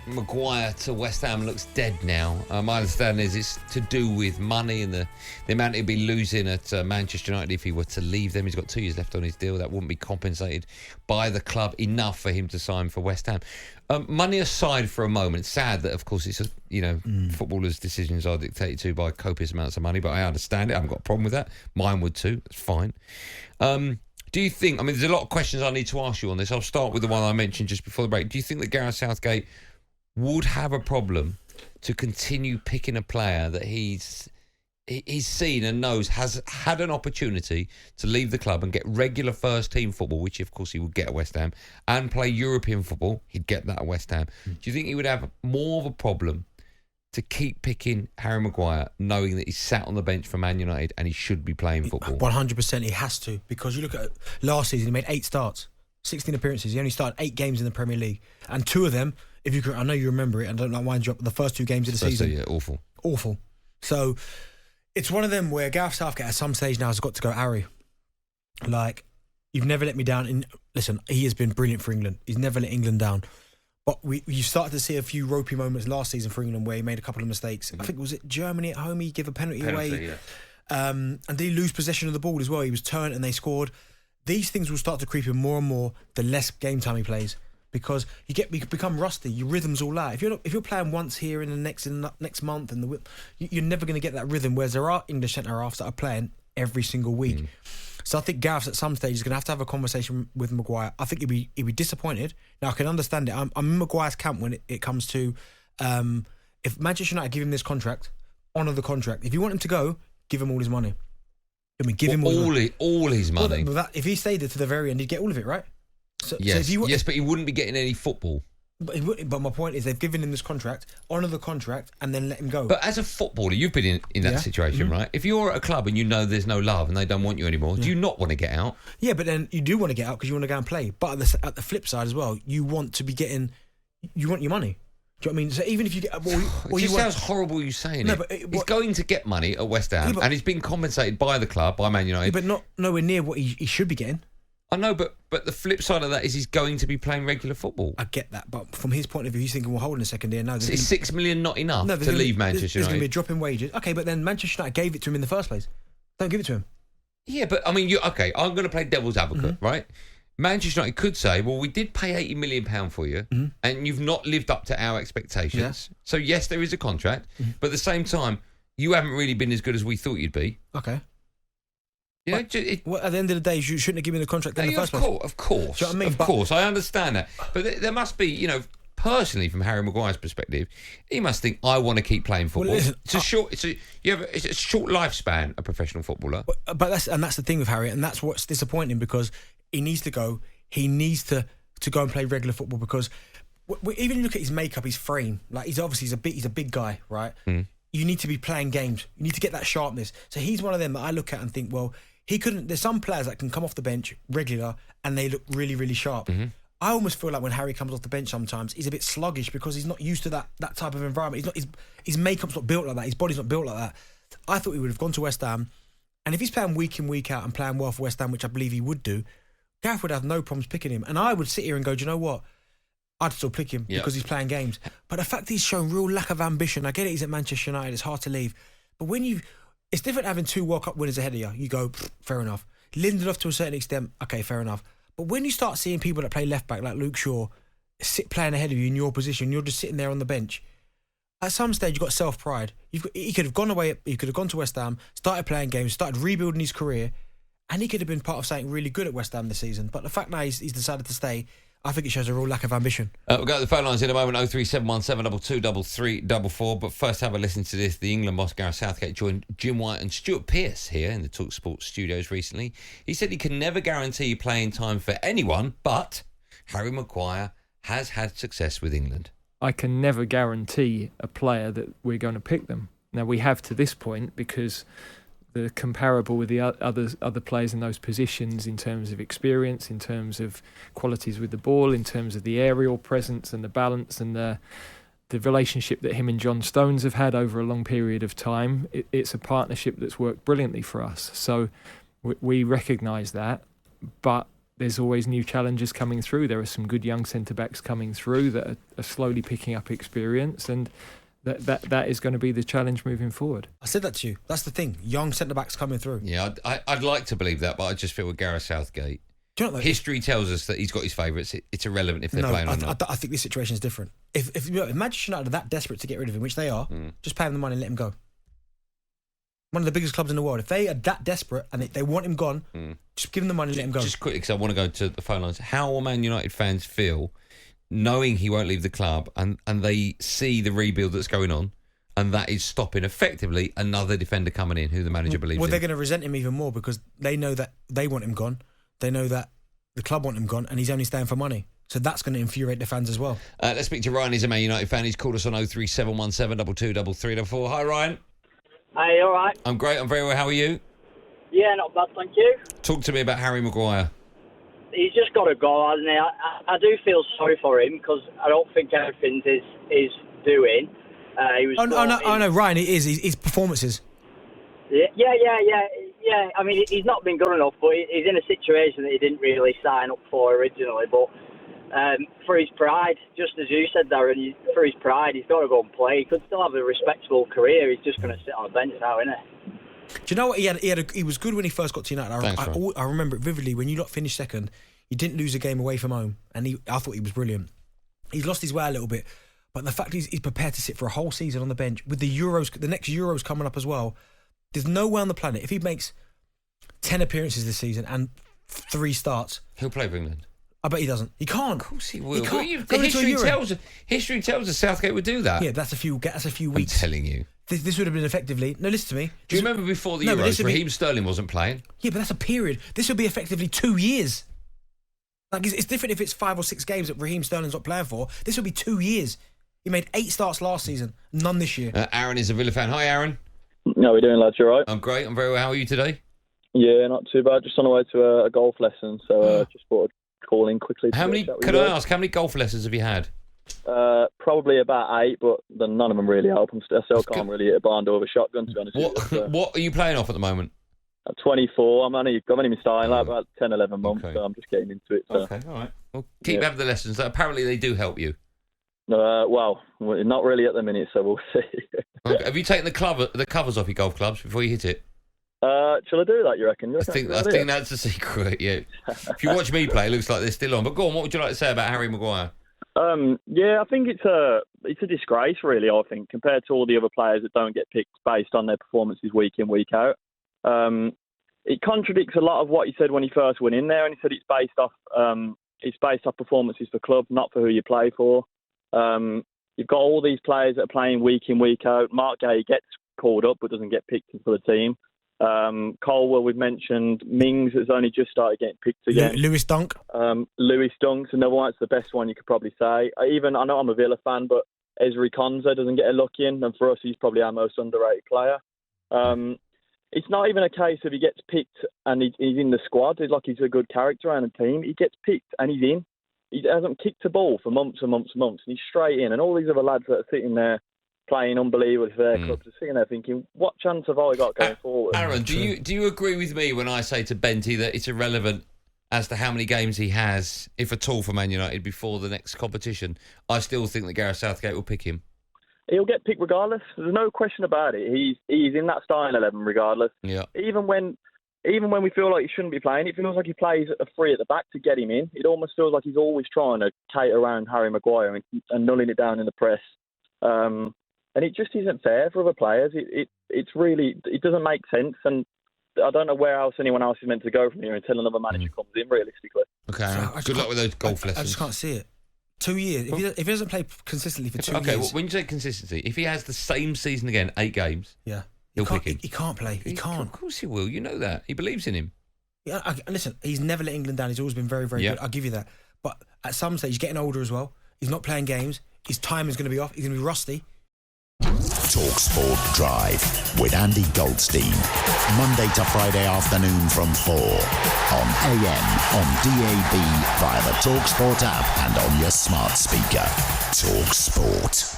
Maguire to West Ham looks dead now. My understanding is it's to do with money and the amount he'd be losing at Manchester United if he were to leave them. He's got 2 years left on his deal. That wouldn't be compensated by the club enough for him to sign for West Ham. Money aside for a moment, it's sad that, of course, it's footballers' decisions are dictated to by copious amounts of money, but I understand it. I haven't got a problem with that. Mine would too. That's fine. Do you think, there's a lot of questions I need to ask you on this. I'll start with the one I mentioned just before the break. Do you think that Gareth Southgate would have a problem to continue picking a player that he's seen and knows has had an opportunity to leave the club and get regular first-team football, which, of course, he would get at West Ham, and play European football? He'd get that at West Ham. Do you think he would have more of a problem to keep picking Harry Maguire, knowing that he's sat on the bench for Man United and he should be playing football? 100% he has to, because you look at last season, he made 8 starts, 16 appearances. He only started 8 games in the Premier League, and 2 of them, if you can, I know you remember it, I don't wind you up, the first 2 games of the season. Yeah, awful. So it's one of them where Gareth Southgate at some stage now has got to go, Harry, like, you've never let me down. And listen, he has been brilliant for England. He's never let England down. But you started to see a few ropey moments last season for England where he made a couple of mistakes. I think, was it Germany at home? He gave a penalty away. Yeah. And they lose possession of the ball as well. He was turned and they scored. These things will start to creep in more and more the less game time he plays, because you become rusty. Your rhythm's all out. If you're playing once here in the next month, and you're never going to get that rhythm. Whereas there are English centre halves that are playing every single week. So I think Gareth at some stage is going to have a conversation with Maguire. I think he'd be disappointed. Now I can understand it. I'm in Maguire's camp when it comes to if Manchester United give him this contract, honour the contract. If you want him to go, give him all his money. Give him all his money. Well, if he stayed there to the very end, he'd get all of it, right? Yes, but he wouldn't be getting any football. But my point is, they've given him this contract, honour the contract, and then let him go. But as a footballer, you've been in that situation, right? If you're at a club and you know there's no love and they don't want you anymore, do you not want to get out? Yeah, but then you do want to get out because you want to go and play. But at the flip side as well, you want your money. Do you know what I mean? So even if you get... It just sounds horrible you saying it. He's going to get money at West Ham, and he's been compensated by the club, by Man United. But not nowhere near what he should be getting. I know, but the flip side of that is he's going to be playing regular football. I get that, but from his point of view, he's thinking, well, hold on a second here. No, is $6 million not enough to leave Manchester United? There's going to be a drop in wages. Okay, but then Manchester United gave it to him in the first place. Don't give it to him. Yeah, but I'm going to play devil's advocate, right? Manchester United could say, well, we did pay £80 million for you, and you've not lived up to our expectations. Yeah. So, yes, there is a contract, but at the same time, you haven't really been as good as we thought you'd be. Okay. You know, at the end of the day, you shouldn't have given the contract in the first place. Of course. Do you know what I mean? Of course, I understand that. But there must be, personally, from Harry Maguire's perspective, he must think, I want to keep playing football. Well, listen, it's a short lifespan, a professional footballer. But that's the thing with Harry, and that's what's disappointing, because he needs to go. He needs to go and play regular football, because even look at his makeup, his frame. Like, he's a big guy, right? You need to be playing games. You need to get that sharpness. So he's one of them that I look at and think, well, he couldn't. There's some players that can come off the bench regular and they look really, really sharp. I almost feel like when Harry comes off the bench sometimes, he's a bit sluggish because he's not used to that type of environment. His makeup's not built like that. His body's not built like that. I thought he would have gone to West Ham, and if he's playing week in, week out and playing well for West Ham, which I believe he would do, Gareth would have no problems picking him. And I would sit here and go, do you know what? I'd still pick him because he's playing games. But the fact that he's shown real lack of ambition, I get it, he's at Manchester United, it's hard to leave. But it's different having 2 World Cup winners ahead of you. You go, fair enough. Lindelof to a certain extent, okay, fair enough. But when you start seeing people that play left back like Luke Shaw playing ahead of you in your position, you're just sitting there on the bench. At some stage, you've got self-pride. He could have gone away. He could have gone to West Ham, started playing games, started rebuilding his career, and he could have been part of something really good at West Ham this season. But the fact that he's decided to stay, I think it shows a real lack of ambition. We'll go to the phone lines in a moment, 03717 223344. But first, have a listen to this. The England boss, Gareth Southgate, joined Jim White and Stuart Pearce here in the talkSPORT studios recently. He said he can never guarantee playing time for anyone, but Harry Maguire has had success with England. I can never guarantee a player that we're going to pick them. Now, we have to this point because the comparable with the other players in those positions in terms of experience, in terms of qualities with the ball, in terms of the aerial presence and the balance and the relationship that him and John Stones have had over a long period of time. It's a partnership that's worked brilliantly for us. So we recognise that, but there's always new challenges coming through. There are some good young centre-backs coming through that are slowly picking up experience, and that is going to be the challenge moving forward. I said that to you. That's the thing. Young centre-backs coming through. Yeah, I'd like to believe that, but I just feel with Gareth Southgate, do you know what, history tells us that he's got his favourites. It's irrelevant if they're playing or not. I think this situation is different. If Manchester United are that desperate to get rid of him, which they are, just pay him the money and let him go. One of the biggest clubs in the world. If they are that desperate and they want him gone, just give him the money and let him go. Just quickly, because I want to go to the phone lines. How will Man United fans feel knowing he won't leave the club and they see the rebuild that's going on, and that is stopping effectively another defender coming in who the manager believes in? They're going to resent him even more because they know that they want him gone. They know that the club want him gone and he's only staying for money. So that's going to infuriate the fans as well. Let's speak to Ryan. He's a Man United fan. He's called us on 03717 22 334. Hi, Ryan. Hey, all right? I'm great. I'm very well. How are you? Yeah, not bad, thank you. Talk to me about Harry Maguire. He's just got to go, hasn't he? I do feel sorry for him because I don't think everything is doing. He was no, Ryan, it is. His performances. Yeah. I mean, he's not been good enough, but he's in a situation that he didn't really sign up for originally. But for his pride, just as you said, Darren, for his pride, he's got to go and play. He could still have a respectable career. He's just going to sit on a bench now, isn't he? Do you know what? He was good when he first got to United. I remember it vividly. When you lot finished second, he didn't lose a game away from home, and I thought he was brilliant. He's lost his way a little bit, but the fact he's prepared to sit for a whole season on the bench with the next Euros coming up as well. There's no way on the planet if he makes 10 appearances this season and 3 starts, he'll play for England. I bet he doesn't. He can't. Of course he will. History tells us Southgate would do that. Yeah, that's a few weeks. I'm telling you. This would have been effectively... No, listen to me. Do you remember before the Euros, Raheem Sterling wasn't playing? Yeah, but that's a period. This would be effectively 2 years. Like, it's different if it's 5 or 6 games that Raheem Sterling's not playing for. This would be 2 years. He made 8 starts last season, none this year. Aaron is a Villa fan. Hi, Aaron. How are we doing, lads? You all right? I'm great. I'm very well. How are you today? Yeah, not too bad. Just on the way to a golf lesson, so just thought I'd call in quickly. How many golf lessons have you had? Probably about 8, but none of them really help. I still can't really hit a barn door with a shotgun, to be honest with you. What are you playing off at the moment? At 24. I've only been starting about 10, 11 months, so I'm just getting into it. So. Okay, all right. Well, keep having the lessons. Apparently they do help you. Well, not really at the minute, so we'll see. Okay. Have you taken the covers off your golf clubs before you hit it? Shall I do that, you reckon? I think that's the secret, yeah. If you watch me play, it looks like they're still on. But go on, what would you like to say about Harry Maguire? Yeah, I think it's a disgrace, really, I think, compared to all the other players that don't get picked based on their performances week in, week out. It contradicts a lot of what he said when he first went in there, and he said it's based off performances for club, not for who you play for. You've got all these players that are playing week in, week out. Mark Gay gets called up but doesn't get picked for the team. Colwell, we've mentioned. Mings has only just started getting picked again. Lewis Dunk. Lewis Dunk's another one. It's the best one you could probably say. I know I'm a Villa fan, but Ezri Konsa doesn't get a look in, and for us, he's probably our most underrated player. It's not even a case of he gets picked and he's in the squad. It's like he's a good character on the team. He gets picked and he's in. He hasn't kicked a ball for months and months and months, and he's straight in. And all these other lads that are sitting there playing unbelievable for their clubs are sitting there thinking, what chance have I got going forward? Aaron, do you agree with me when I say to Benty that it's irrelevant as to how many games he has, if at all, for Man United before the next competition? I still think that Gareth Southgate will pick him. He'll get picked regardless. There's no question about it. He's in that starting 11 regardless. Yeah. Even when we feel like he shouldn't be playing, it feels like he plays a free at the back to get him in. It almost feels like he's always trying to cater around Harry Maguire and nulling it down in the press. And it just isn't fair for other players. It doesn't make sense. And I don't know where else anyone else is meant to go from here until another manager comes in, realistically. Okay, Aaron. Good luck with those golf lessons. I just can't see it. 2 years. If he doesn't play consistently for 2 years... Okay, well, when you say consistency, if he has the same season again, 8 games, he'll pick him. He can't play. He can't. Of course he will. You know that. He believes in him. Yeah, listen, he's never let England down. He's always been very, very good. I'll give you that. But at some stage, he's getting older as well. He's not playing games. His time is going to be off. He's going to be rusty. talkSPORT Drive with Andy Goldstein. Monday to Friday afternoon from 4 on AM, on DAB, via the talkSPORT app and on your smart speaker. talkSPORT.